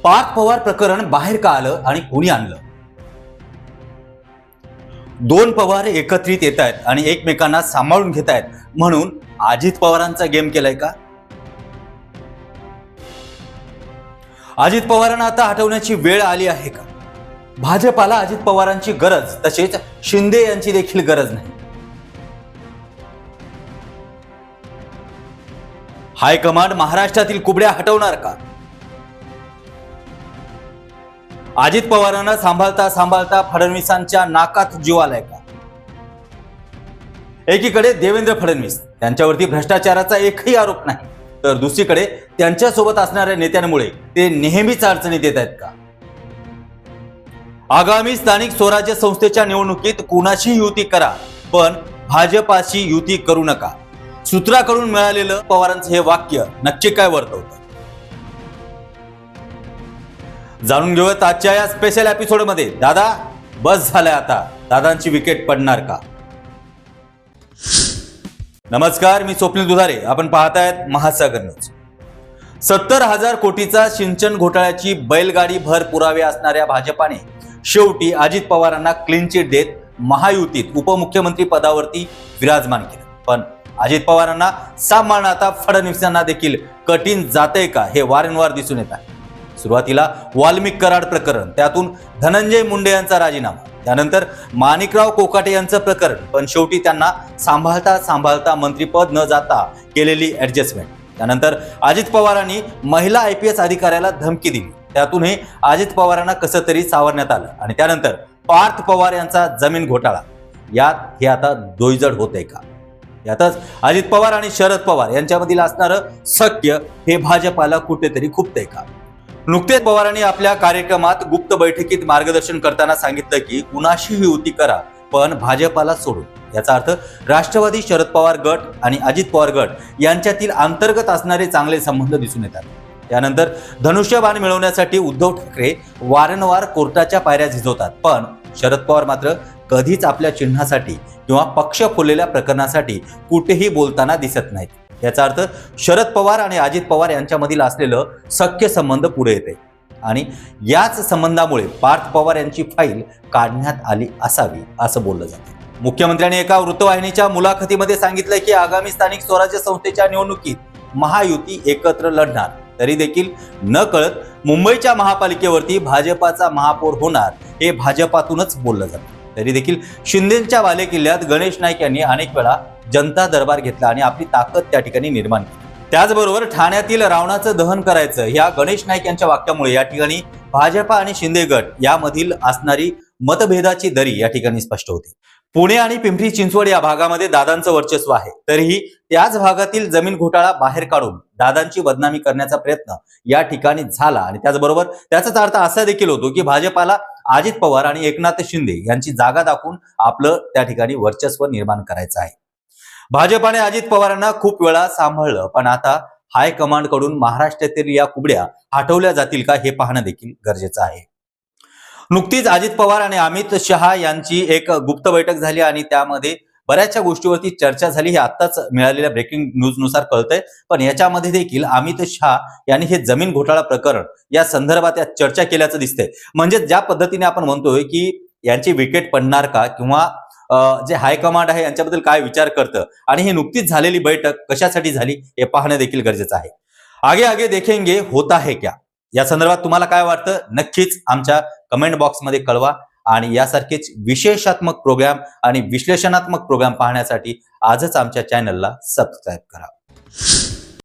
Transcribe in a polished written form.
पार्थ पवार प्रकरण बाहेर का आलं आणि कोणी आणलं? दोन पवार एकत्रित येत आहेत आणि एकमेकांना सांभाळून घेत आहेत म्हणून अजित पवारांचा गेम केलाय का? अजित पवारांना आता हटवण्याची वेळ आली आहे का? भाजपाला अजित पवारांची गरज, तसेच शिंदे यांची देखील गरज नाही. हायकमांड महाराष्ट्रातील कुबड्या हटवणार का? अजित पवारांना सांभाळता सांभाळता फडणवीसांच्या नाकात जीव आलाय का? एकीकडे देवेंद्र फडणवीस, त्यांच्यावरती भ्रष्टाचाराचा एकही आरोप नाही, तर दुसरीकडे त्यांच्यासोबत असणाऱ्या नेत्यांमुळे ते नेहमीच अडचणीत येत आहेत का? आगामी स्थानिक स्वराज्य संस्थेच्या निवडणुकीत कुणाशी युती करा, पण भाजपाशी युती करू नका. सूत्राकडून मिळालेलं पवारांचं हे वाक्य नक्की काय वर्तवतं? जाणून घेऊयात आजच्या या स्पेशल एपिसोडमध्ये. दादा, बस झालंय आता, दादांची विकेट पडणार का? नमस्कार, मी स्वप्नील दुधारे. आपण पाहतायत महासागर न्यूज. 70,000 कोटीचा सिंचन घोटाळ्याची बैलगाडी भर पुरावे असणाऱ्या भाजपाने शेवटी अजित पवारांना क्लीन चिट देत महायुतीत उपमुख्यमंत्री पदावरती विराजमान केलं. पण अजित पवारांना सांभाळणं आता फडणवीसांना देखील कठीण जातंय का, हे वारंवार दिसून येत आहे. सुरुवातीला वाल्मिक कराड प्रकरण, त्यातून धनंजय मुंडे यांचा राजीनामा, त्यानंतर माणिकराव कोकाटे यांचं प्रकरण, पण शेवटी त्यांना सांभाळता सांभाळता मंत्रीपद न जाता केलेली ऍडजस्टमेंट. त्यानंतर अजित पवारांनी महिला IPS अधिकाऱ्याला धमकी दिली, त्यातूनही अजित पवारांना कसं तरी सावरण्यात आलं. आणि त्यानंतर पार्थ पवार यांचा जमीन घोटाळा, यात हे आता दोईजड होतंय का? यातच अजित पवार आणि शरद पवार यांच्यामधील असणारं सख्य हे भाजपाला कुठेतरी खुपतंय का? नुकतेच पवारांनी आपल्या कार्यक्रमात गुप्त बैठकीत मार्गदर्शन करताना सांगितलं की कुणाशी युती करा, पण भाजपाला सोडून. याचा अर्थ राष्ट्रवादी शरद पवार गट आणि अजित पवार गट यांच्यातील अंतर्गत असणारे चांगले संबंध दिसून येतात. त्यानंतर धनुष्यबाण मिळवण्यासाठी उद्धव ठाकरे वारंवार कोर्टाच्या पायऱ्या झिजवतात, पण शरद पवार मात्र कधीच आपल्या चिन्हासाठी किंवा पक्ष फोडलेल्या प्रकरणासाठी कुठेही बोलताना दिसत नाहीत. याचा अर्थ शरद पवार आणि अजित पवार यांच्यामधील असलेलं सख्य संबंध पुढे येते आणि याच संबंधामुळे पार्थ पवार यांची फाईल काढण्यात आली असावी असं बोललं जातं. मुख्यमंत्र्यांनी एका वृत्तवाहिनीच्या मुलाखतीमध्ये सांगितलं की आगामी स्थानिक स्वराज्य संस्थेच्या निवडणुकीत महायुती एकत्र लढणार. तरी देखील न कळत मुंबईच्या महापालिकेवरती भाजपाचा महापौर होणार हे भाजपातूनच बोललं जातं. तरी देखील शिंदेच्या बालेकिल्ल्यात गणेश नाईक यांनी अनेक वेळा जनता दरबार घेतला आणि आपली ताकद त्या ठिकाणी निर्माण केली. त्याचबरोबर ठाण्यातील रावणाचं दहन करायचं या गणेश नाईक यांच्या वाक्यामुळे या ठिकाणी भाजपा आणि शिंदे गट यामधील असणारी मतभेदाची दरी या ठिकाणी स्पष्ट होते. पुणे आणि पिंपरी चिंचवड या भागामध्ये दादांचं वर्चस्व आहे, तरीही त्याच भागातील जमीन घोटाळा बाहेर काढून दादांची बदनामी करण्याचा प्रयत्न या ठिकाणी झाला. आणि त्याचबरोबर त्याचाच अर्थ असा देखील होतो की भाजपाला अजित पवार आणि एकनाथ शिंदे यांची जागा दाखवून आपलं त्या ठिकाणी वर्चस्व निर्माण करायचं आहे. भाजपाने अजित पवारांना खूप वेळा सांभाळलं, पण आता हायकमांड कडून महाराष्ट्रातील या कुबड्या हटवल्या जातील का हे पाहणं देखील गरजेचं आहे. नुकतीच अजित पवार आणि अमित शहा यांची एक गुप्त बैठक झाली आणि त्यामध्ये बऱ्याचशा गोष्टीवरती चर्चा झाली. हे आत्ताच मिळालेल्या ब्रेकिंग न्यूज नुसार कळतंय. पण याच्यामध्ये देखील अमित शहा यांनी हे जमीन घोटाळा प्रकरण या संदर्भात चर्चा केल्याचं दिसतंय. म्हणजे ज्या पद्धतीने आपण म्हणतोय की यांची विकेट पडणार का, किंवा जे हायकमांड आहे यांच्याबद्दल काय विचार करतं, आणि ही नुकतीच झालेली बैठक कशासाठी झाली हे पाहणं देखील गरजेचं आहे. आगे आगे देखेंगे होता है क्या, या संदर्भात तुम्हाला काय वाटतं नक्कीच आमच्या कमेंट बॉक्समध्ये कळवा. आणि यासारखेच विशेषात्मक प्रोग्राम आणि विश्लेषणात्मक प्रोग्राम पाहण्यासाठी आजच आमच्या चॅनलला सबस्क्राईब करा.